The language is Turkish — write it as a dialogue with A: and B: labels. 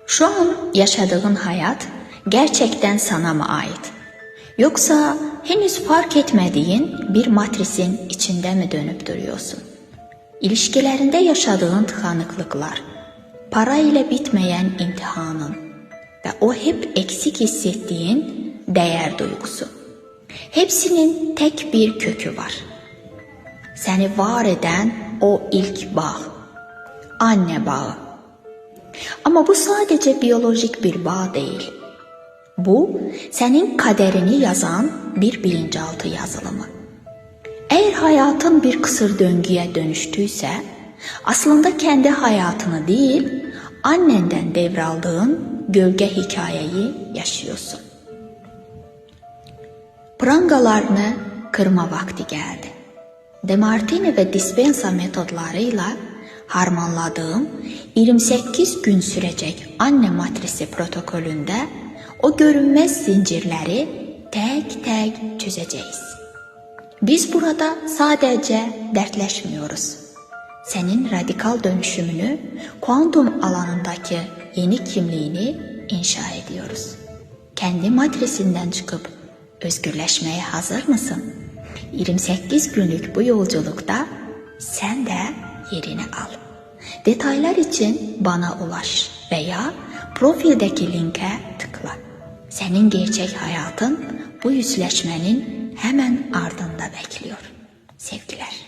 A: Şu an yaşadığın hayat gerçekten sana mı ait? Yoksa henüz fark etmediğin bir matrisin içinde mi dönüp duruyorsun? İlişkilerinde yaşadığın tıkanıklıklar, para ile bitmeyen imtihanın ve o hep eksik hissettiğin değer duygusu. Hepsinin tek bir kökü var. Seni var eden o ilk bağ, anne bağı. Ama bu sadece biyolojik bir bağ değil. Bu, senin kaderini yazan bir bilinçaltı yazılımı. Eğer hayatın bir kısır döngüye dönüştüyse, aslında kendi hayatını değil, annenden devraldığın gölge hikayeyi yaşıyorsun. Prangalarını kırma vakti geldi. Demartini ve Dispenza metodlarıyla harmanladığım 28 gün sürecek anne matrisi protokolünde o görünmez zincirleri tek tek çözeceğiz. Biz burada sadece dertleşmiyoruz. Senin radikal dönüşümünü, kuantum alanındaki yeni kimliğini inşa ediyoruz. Kendi matrisinden çıkıp özgürleşmeye hazır mısın? 28 günlük bu yolculukta sen de yerini al. Detaylar için bana ulaş veya profildeki linke tıkla. Senin gerçek hayatın bu yüzleşmenin hemen ardında bekliyor. Sevgiler.